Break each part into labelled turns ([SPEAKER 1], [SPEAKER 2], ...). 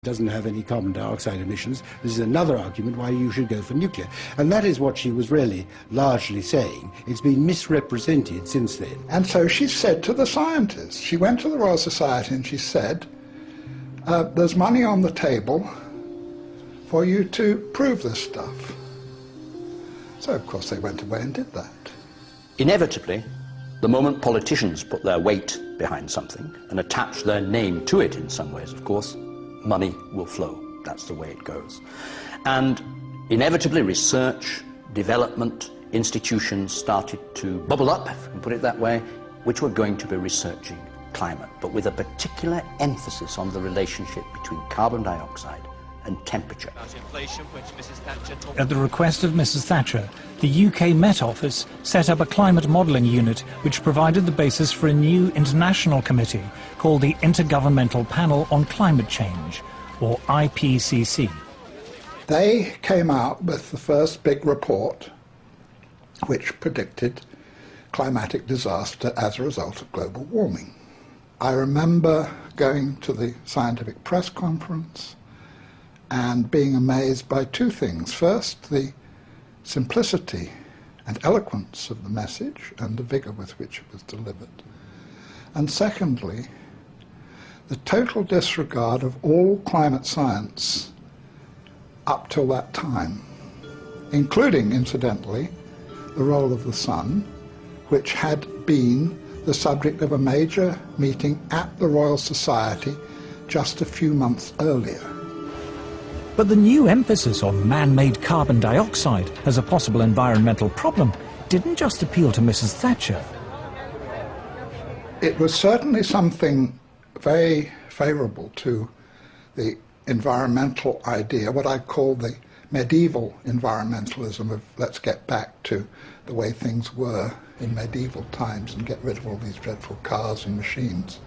[SPEAKER 1] doesn't have any carbon dioxide emissions. This is another argument why you should go for nuclear. And that is what she was really largely saying. It's been misrepresented since then.
[SPEAKER 2] And so she said to the scientists, she went to the Royal Society and she said, there's money on the table for you to prove this stuff. So of course they went away and did that.
[SPEAKER 3] Inevitably, the moment politicians put their weight behind something and attach their name to it in some ways, of course, money will flow. That's the way it goes. And inevitably research, development, institutions started to bubble up, if I can put it that way, which were going to be researching climate, but with a particular emphasis on the relationship between carbon dioxide and temperature.
[SPEAKER 4] At the request of Mrs. Thatcher, the UK Met Office set up a climate modelling unit which provided the basis for a new international committee called the Intergovernmental Panel on Climate Change, or IPCC.
[SPEAKER 2] They came out with the first big report which predicted climatic disaster as a result of global warming. I remember going to the scientific press conference and being amazed by two things. First, the simplicity and eloquence of the message and the vigour with which it was delivered. And secondly, the total disregard of all climate science up till that time, including, incidentally, the role of the sun, which had been the subject of a major meeting at the Royal Society just a few months earlier.
[SPEAKER 4] But the new emphasis on man-made carbon dioxide as a possible environmental problem didn't just appeal to Mrs. Thatcher.
[SPEAKER 2] It was certainly something very favourable to the environmental idea, what I call the medieval environmentalism of let's get back to the way things were in medieval times and get rid of all these dreadful cars and machines.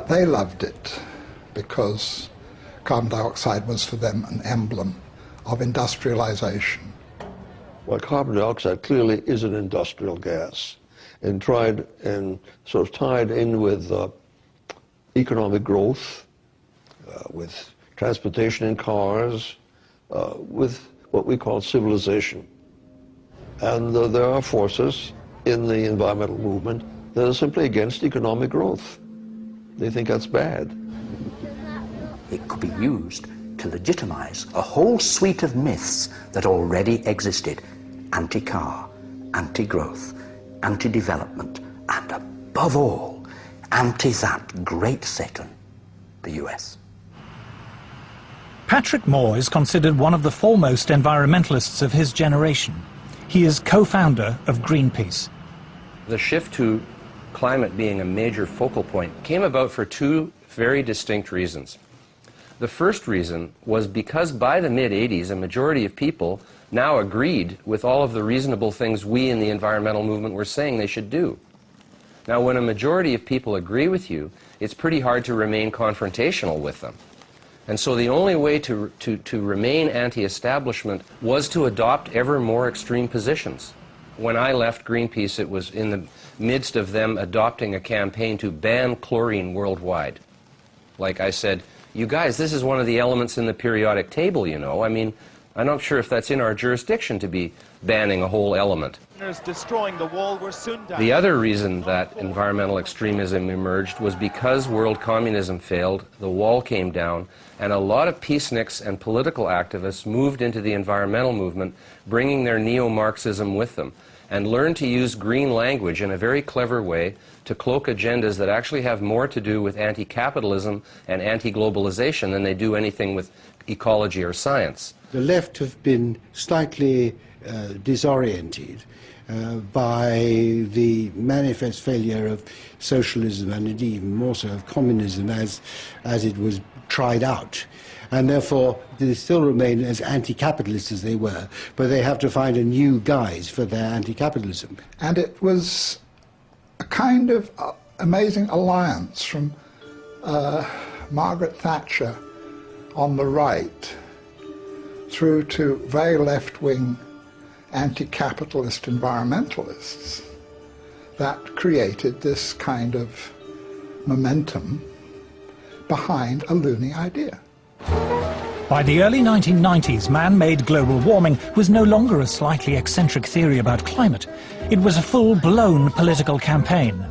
[SPEAKER 2] They loved it because carbon dioxide was for them an emblem of industrialization.
[SPEAKER 5] Well, carbon dioxide clearly is an industrial gas and sort of tied in with economic growth, with transportation in cars, with what we call civilization. And there are forces in the environmental movement that are simply against economic growth. They think that's bad.
[SPEAKER 3] It could be used to legitimize a whole suite of myths that already existed. Anti-car, anti-growth, anti-development, and above all, anti that great Satan, the US.
[SPEAKER 4] Patrick Moore is considered one of the foremost environmentalists of his generation. He is co-founder of Greenpeace.
[SPEAKER 6] The shift to climate being a major focal point came about for two very distinct reasons. The first reason was because by the mid-'80s, a majority of people now agreed with all of the reasonable things we in the environmental movement were saying they should do. Now, when a majority of people agree with you, it's pretty hard to remain confrontational with them. And so the only way to remain anti-establishment was to adopt ever more extreme positions. When I left Greenpeace, it was in the midst of them adopting a campaign to ban chlorine worldwide. Like I said, you guys, this is one of the elements in the periodic table, you know. I mean, I'm not sure if that's in our jurisdiction to be banning a whole element.
[SPEAKER 7] Destroying the wall were soon down.
[SPEAKER 6] The other reason that environmental extremism emerged was because world communism failed, the wall came down, and a lot of peaceniks and political activists moved into the environmental movement, bringing their neo-Marxism with them, and learned to use green language in a very clever way to cloak agendas that actually have more to do with anti-capitalism and anti-globalization than they do anything with ecology or science.
[SPEAKER 1] The left have been slightly disoriented by the manifest failure of socialism and indeed even more so of communism as it was tried out. And therefore they still remain as anti-capitalist as they were, but they have to find a new guise for their anti-capitalism.
[SPEAKER 2] And it was a kind of amazing alliance from Margaret Thatcher on the right through to very left-wing anti-capitalist environmentalists that created this kind of momentum behind a loony idea.
[SPEAKER 4] By the early 1990s, man-made global warming was no longer a slightly eccentric theory about climate. It was a full-blown political campaign.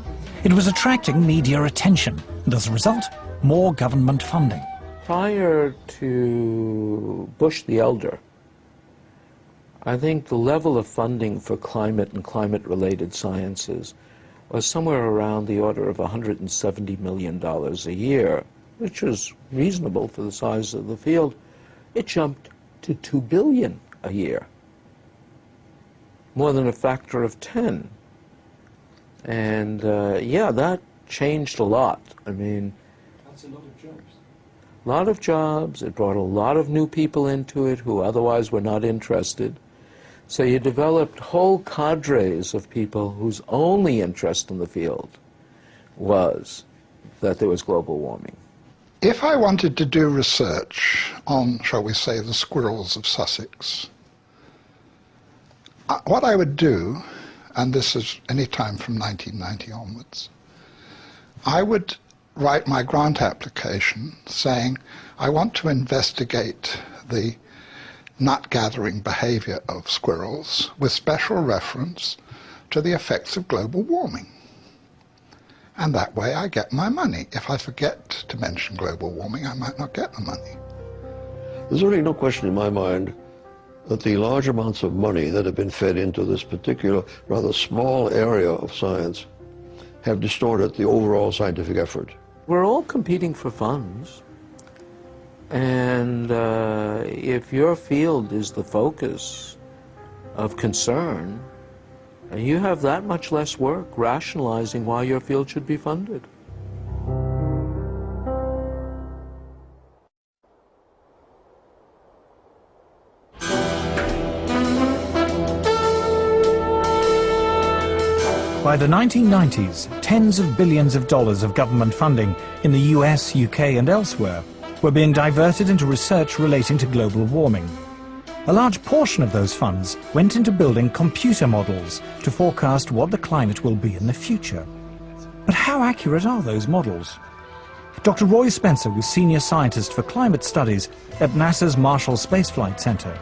[SPEAKER 4] It was attracting media attention, and as a result, more government funding.
[SPEAKER 8] Prior to Bush the Elder, I think the level of funding for climate and climate-related sciences was somewhere around the order of $170 million a year, which was reasonable for the size of the field. It jumped to $2 billion a year, more than a factor of 10. And yeah, that changed a lot. I mean, that's a lot of jobs. A lot of jobs. It brought a lot of new people into it who otherwise were not interested. So you developed whole cadres of people whose only interest in the field was that there was global warming.
[SPEAKER 2] If I wanted to do research on, shall we say, the squirrels of Sussex, what I would do, and this is any time from 1990 onwards, I would write my grant application saying, I want to investigate the nut-gathering behavior of squirrels with special reference to the effects of global warming. And that way I get my money. If I forget to mention global warming, I might not get the money.
[SPEAKER 5] There's really no question in my mind that the large amounts of money that have been fed into this particular, rather small area of science have distorted the overall scientific effort.
[SPEAKER 8] We're all competing for funds. And if your field is the focus of concern, you have that much less work rationalizing why your field should be funded.
[SPEAKER 4] By the 1990s, tens of billions of dollars of government funding in the US, UK and elsewhere were being diverted into research relating to global warming. A large portion of those funds went into building computer models to forecast what the climate will be in the future. But how accurate are those models? Dr. Roy Spencer was Senior Scientist for Climate Studies at NASA's Marshall Space Flight Center.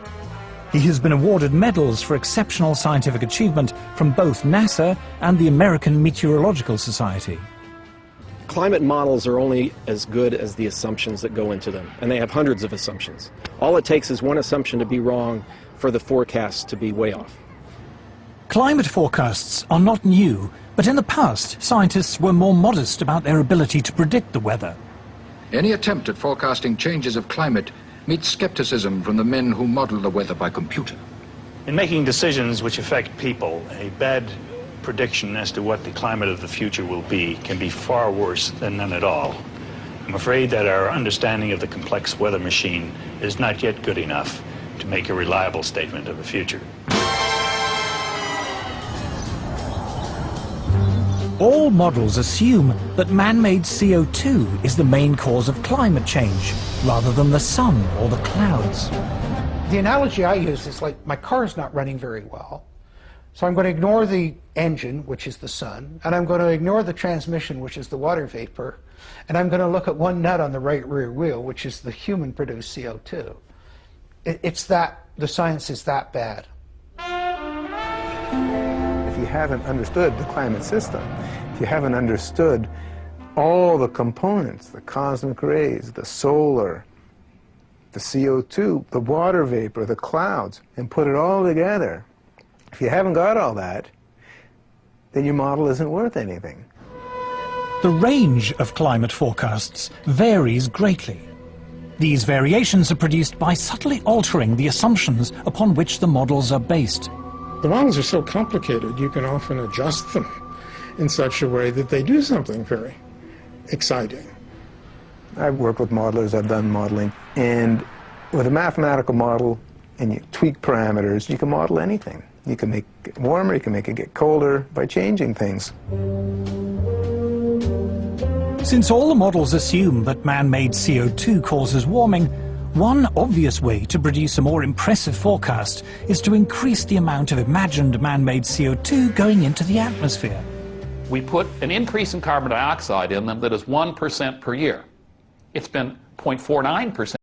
[SPEAKER 4] He has been awarded medals for exceptional scientific achievement from both NASA and the American Meteorological Society.
[SPEAKER 9] Climate models are only as good as the assumptions that go into them, and they have hundreds of assumptions. All it takes is one assumption to be wrong for the forecast to be way off.
[SPEAKER 4] Climate forecasts are not new, but in the past, scientists were more modest about their ability to predict the weather.
[SPEAKER 10] Any attempt at forecasting changes of climate meets skepticism from the men who model the weather by computer.
[SPEAKER 11] In making decisions which affect people, a bad prediction as to what the climate of the future will be can be far worse than none at all. I'm afraid that our understanding of the complex weather machine is not yet good enough to make a reliable statement of the future.
[SPEAKER 4] All models assume that man-made CO2 is the main cause of climate change, rather than the sun or the clouds.
[SPEAKER 12] The analogy I use is like my car is not running very well, so I'm going to ignore the engine, which is the sun, and I'm going to ignore the transmission, which is the water vapor, and I'm going to look at one nut on the right rear wheel, which is the human-produced CO2. It's that, the science is that bad.
[SPEAKER 13] If you haven't understood the climate system, if you haven't understood all the components, the cosmic rays, the solar, the CO2, the water vapor, the clouds, and put it all together, if you haven't got all that, then your model isn't worth anything.
[SPEAKER 4] The range of climate forecasts varies greatly. These variations are produced by subtly altering the assumptions upon which the models are based.
[SPEAKER 14] The models are so complicated, you can often adjust them in such a way that they do something very exciting.
[SPEAKER 13] I've worked with modelers, I've done modeling, and with a mathematical model and you tweak parameters, you can model anything. You can make it warmer, you can make it get colder by changing things.
[SPEAKER 4] Since all the models assume that man-made CO2 causes warming, one obvious way to produce a more impressive forecast is to increase the amount of imagined man-made CO2 going into the atmosphere.
[SPEAKER 15] We put an increase in carbon dioxide in them that is 1% per year. It's been 0.49%